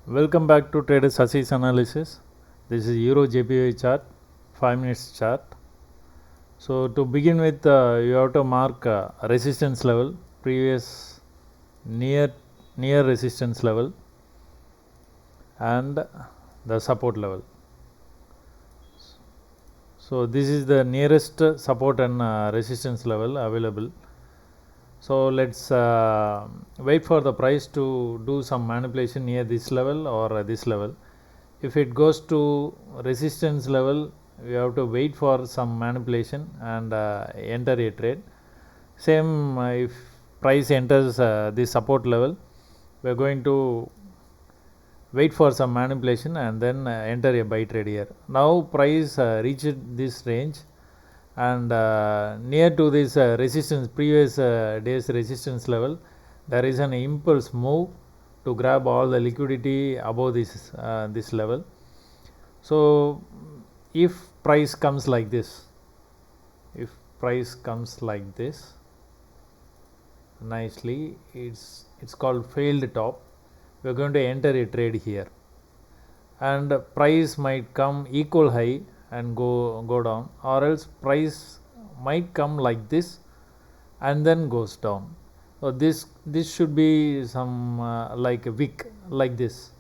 Welcome back to Trader Sasi's analysis. This is EURJPY chart, 5 minutes chart. So to begin with, you have to mark resistance level, previous near resistance level, and the support level. So this is the nearest support and resistance level available. So let's wait for the price to do some manipulation near this level or this level. If it goes to resistance level, we have to wait for some manipulation and enter a trade. Same if price enters this support level, we are going to wait for some manipulation and then enter a buy trade here. Now price reached this range and near to this resistance, previous day's resistance level, there is an impulse move to grab all the liquidity above this this level. So if price comes like this, nicely, it's called failed top. We are going to enter a trade here, and price might come equal high and go down, or else price might come like this and then goes down. So this should be some like a wick like this.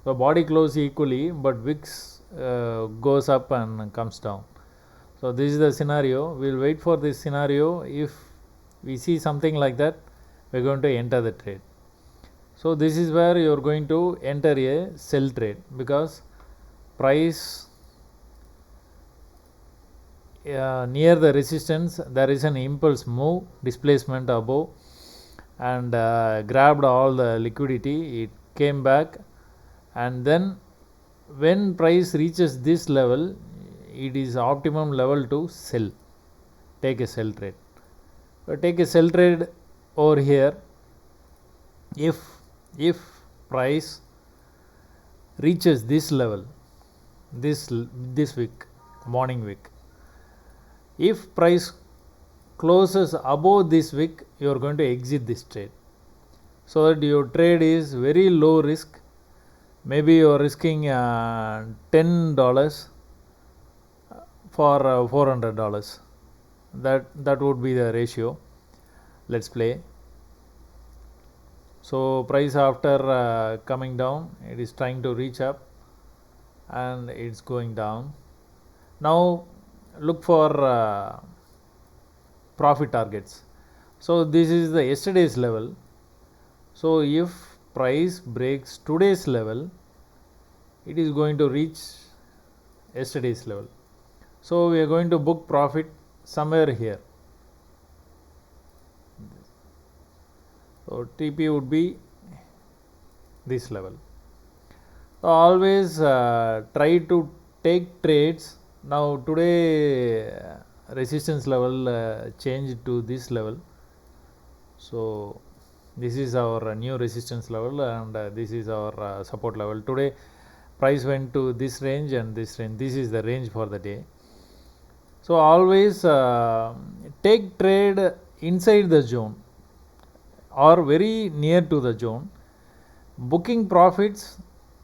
So body close equally, but wicks goes up and comes down. So this is the scenario. We'll wait for this scenario. If we see something like that, we're going to enter the trade. So this is where you're going to enter a sell trade, because price near the resistance, there is an impulse move, displacement above, and grabbed all the liquidity. It came back, and then when price reaches this level, it is optimum level to sell. Take a sell trade. Take a sell trade over here. If price reaches this level, this wick, morning wick, if price closes above this wick, you are going to exit this trade, so that your trade is very low risk. Maybe you are risking $10 for $400. That would be the ratio. Let's play. So price after coming down, it is trying to reach up and it's going down. Now look for profit targets. So this is the yesterday's level. So if price breaks today's level, it is going to reach yesterday's level. So we are going to book profit somewhere here. So TP would be this level. So always try to take trades. Now today resistance level changed to this level. So this is our new resistance level, and this is our support level. Today price went to this range and this range. This is the range for the day. So always take trade inside the zone or very near to the zone. Booking profits,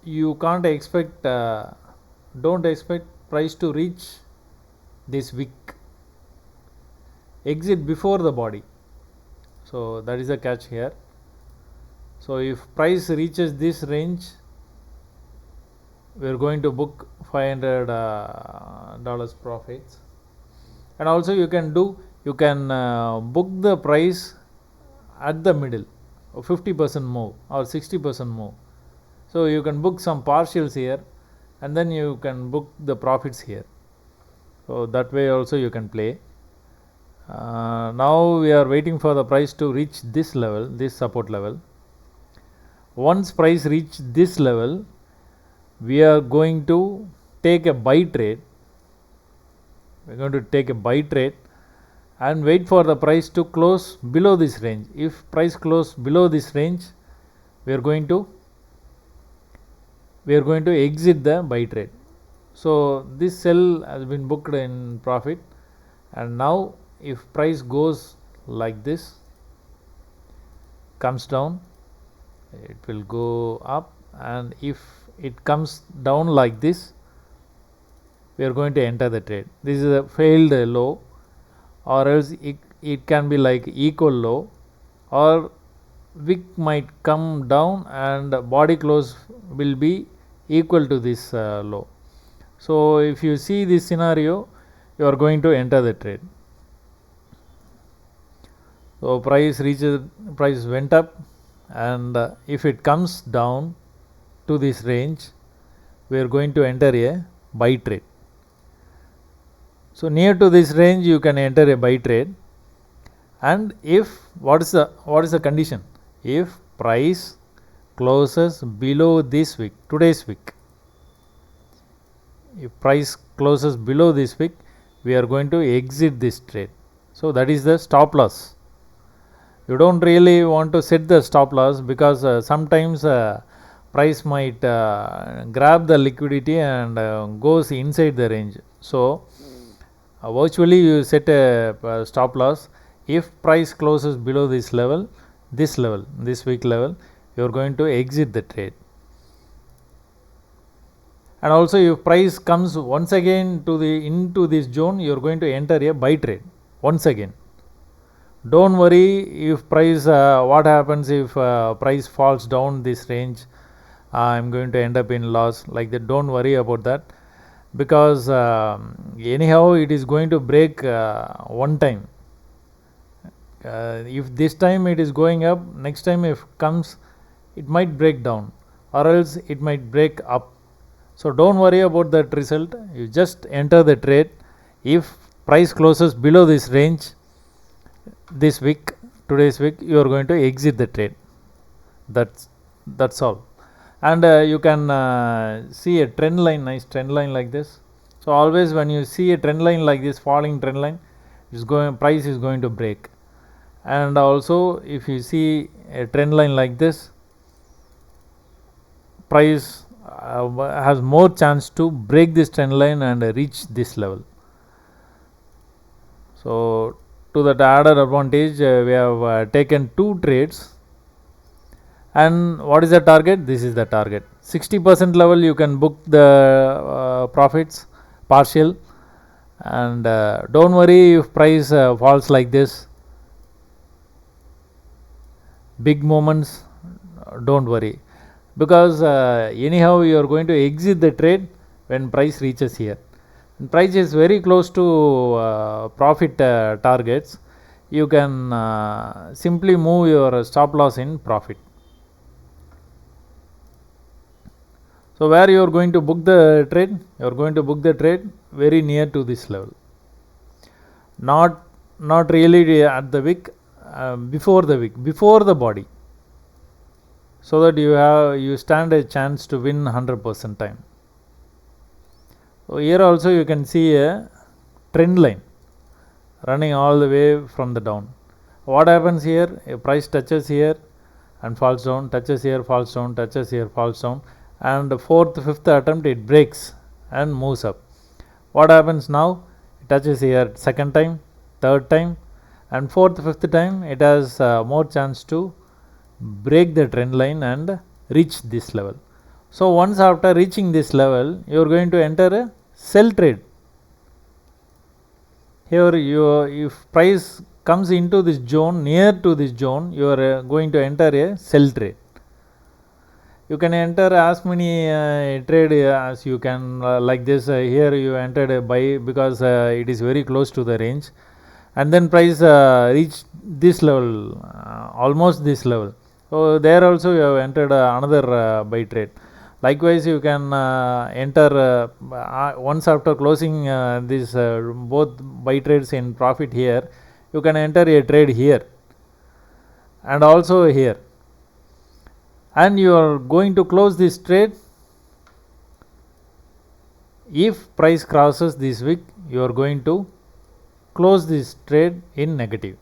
you can't expect, don't expect price to reach this wick. Exit before the body. So that is the catch here. So if price reaches this range, we are going to book $500 profits. And also you can book the price at the middle, 50% move or 60% move. So you can book some partials here, and then you can book the profits here. So that way also you can play. Now we are waiting for the price to reach this level, this support level. Once price reach this level, we are going to take a buy trade. We are going to take a buy trade and wait for the price to close below this range. If price close below this range, we are going to exit the buy trade. So this sell has been booked in profit, and now if price goes like this, comes down, it will go up and if it comes down like this, we are going to enter the trade. This is a failed low, or else it can be like equal low, or wick might come down and body close will be equal to this low. So if you see this scenario, you are going to enter the trade. So price went up, and if it comes down to this range, we are going to enter a buy trade. So near to this range you can enter a buy trade, and if what is the condition? If price closes below this wick, today's wick, if price closes below this wick, we are going to exit this trade. So that is the stop loss. You don't really want to set the stop loss, because sometimes price might grab the liquidity and goes inside the range. So virtually you set a stop loss. If price closes below this level, this wick level, you are going to exit the trade. And also if price comes once again into this zone, you are going to enter a buy trade once again. Don't worry if price, what happens if price falls down this range, I'm going to end up in loss, like that. Don't worry about that, because anyhow it is going to break one time. If this time it is going up, next time if comes, it might break down, or else it might break up. So don't worry about that result. You just enter the trade. If price closes below this range, this wick, today's wick, you are going to exit the trade. That's all. And you can see a trend line, nice trend line like this. So always when you see a trend line like this, falling trend line, price is going to break. And also if you see a trend line like this, price has more chance to break this trend line and reach this level. So to that added advantage, we have taken 2 trades. And what is the target? This is the target. 60% level you can book the profits partial, and don't worry if price falls like this. Big moments, don't worry, because anyhow you are going to exit the trade when price reaches here. And price is very close to profit targets. You can simply move your stop loss in profit. So where you are going to book the trade? You are going to book the trade very near to this level, not really at the wick, before the wick, before the body, so that you stand a chance to win 100% time. So here also you can see a trend line running all the way from the down. What happens here? A price touches here and falls down, touches here, falls down, touches here, falls down, and 4th, 5th attempt it breaks and moves up. What happens now? It touches here 2nd time, 3rd time, and 4th, 5th time it has more chance to break the trend line and reach this level. So once after reaching this level, you are going to enter a sell trade. Here if price comes into this zone, near to this zone, you are going to enter a sell trade. You can enter as many trade as you can, like this. Here you entered a buy because it is very close to the range, and then price reached this level, almost this level. So there also you have entered another buy trade. Likewise you can enter once after closing this both buy trades in profit here, you can enter a trade here and also here, and you are going to close this trade. If price crosses this wick, you are going to close this trade in negative.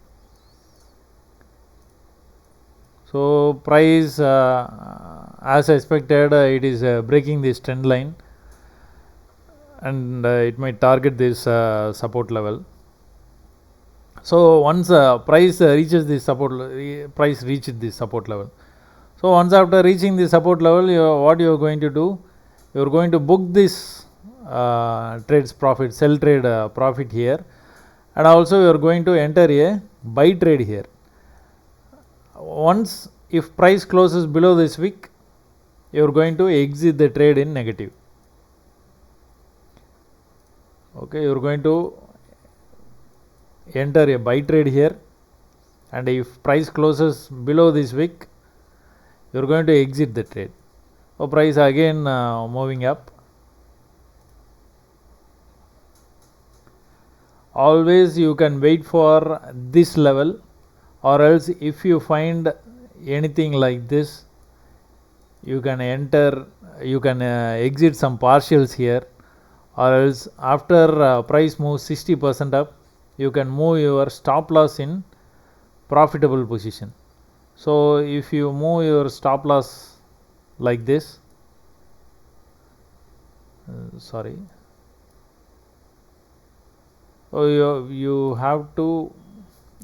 So price as expected it is breaking this trend line, and it might target this support level. So once price reaches this support, price reaches this support level. So once after reaching the support level, what you are going to do, you are going to book this trades profit, sell trade profit here, and also you are going to enter a buy trade here. Once if price closes below this wick, you are going to exit the trade in negative. Okay, you are going to enter a buy trade here, and if price closes below this wick, you are going to exit the trade. So price again moving up. Always you can wait for this level, or else if you find anything like this, you can enter, you can exit some partials here, or else after price moves 60% up, you can move your stop loss in profitable position. So if you move your stop loss like this, so you have to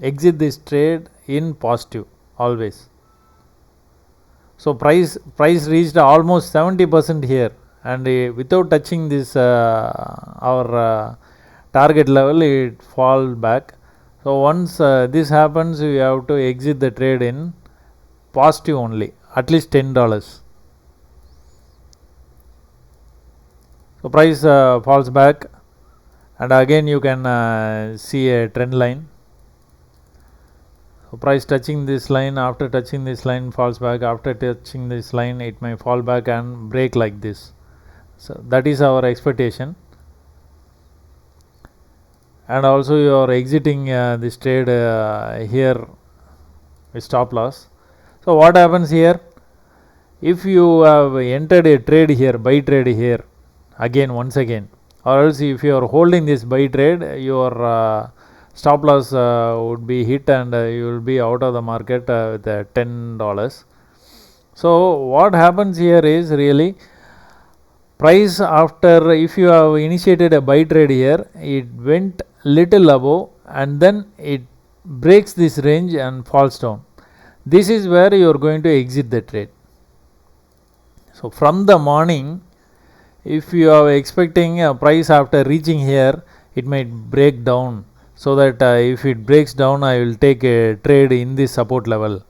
exit this trade in positive always. So price reached almost 70% here, and without touching this our target level, it fall back. So once this happens, you have to exit the trade in positive only, at least $10. So price falls back, and again you can see a trend line. So price touching this line, after touching this line falls back, after touching this line it may fall back and break like this. So that is our expectation. And also you are exiting this trade here with stop loss. So what happens here, if you have entered a trade here, buy trade here again, once again, or else if you are holding this buy trade, your stop loss would be hit, and you will be out of the market with $10. So what happens here is, really, price after, if you have initiated a buy trade here, it went little above and then it breaks this range and falls down. This is where you are going to exit the trade. So from the morning, if you are expecting a price after reaching here, it might break down, so that if it breaks down, I will take a trade in this support level.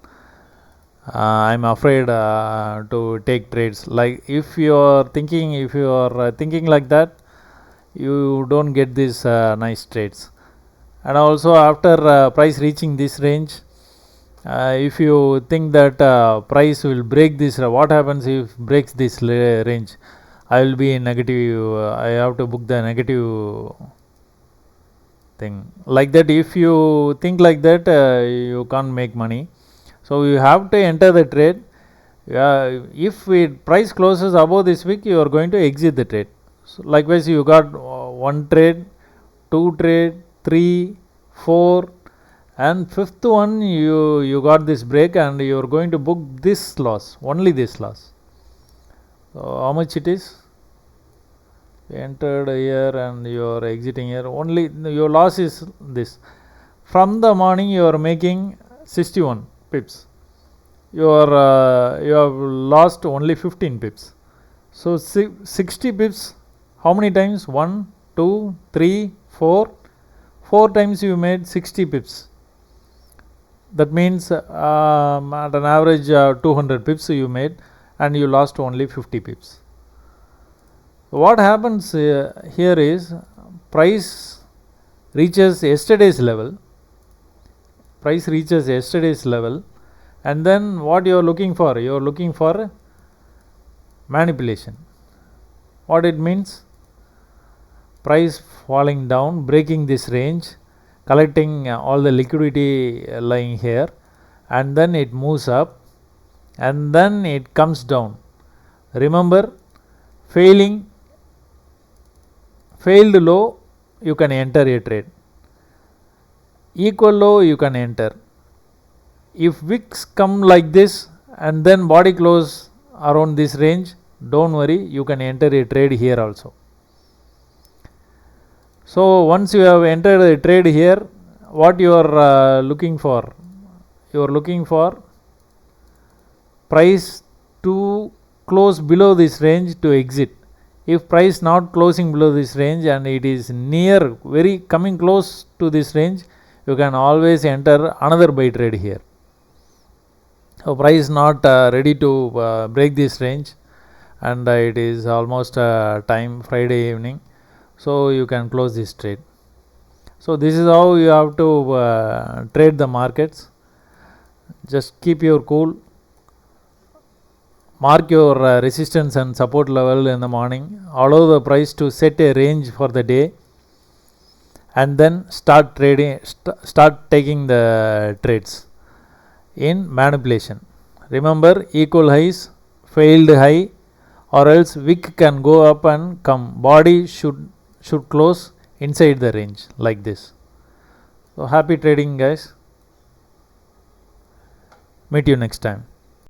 I am afraid to take trades. Like if you are thinking like that, you don't get these nice trades. And also after price reaching this range, if you think that price will break this, what happens if breaks this range? I will be in negative. I have to book the negative thing. Like that, if you think like that, you can't make money. So you have to enter the trade. If price closes above this wick, you are going to exit the trade. So likewise, you got one trade, two trade, 3, 4, and fifth one you got this break, and you are going to book this loss, only this loss. So how much it is? Entered here and you are exiting here, only your loss is this. From the morning you are making 61 pips, you have lost only 15 pips. So 60 pips, how many times? 1, 2, 3, 4 times you made 60 pips. That means at an average 200 pips you made, and you lost only 50 pips. What happens here is, price reaches yesterday's level, and then what you are looking for? You are looking for manipulation. What it means? Price falling down, breaking this range, collecting all the liquidity lying here, and then it moves up, and then it comes down. Remember, failed low, you can enter a trade. Equal low, you can enter. If wicks come like this and then body close around this range, don't worry, you can enter a trade here also. So once you have entered a trade here, what you are looking for? You are looking for price to close below this range to exit. If price not closing below this range and it is near, very coming close to this range, you can always enter another buy trade here. So price not ready to break this range, and it is almost time Friday evening, so you can close this trade. So this is how you have to trade the markets. Just keep your cool, mark your resistance and support level in the morning, allow the price to set a range for the day, and then start trading, start taking the trades in manipulation. Remember, equal highs, failed high, or else wick can go up and come. Body should close inside the range like this. So happy trading, guys. Meet you next time.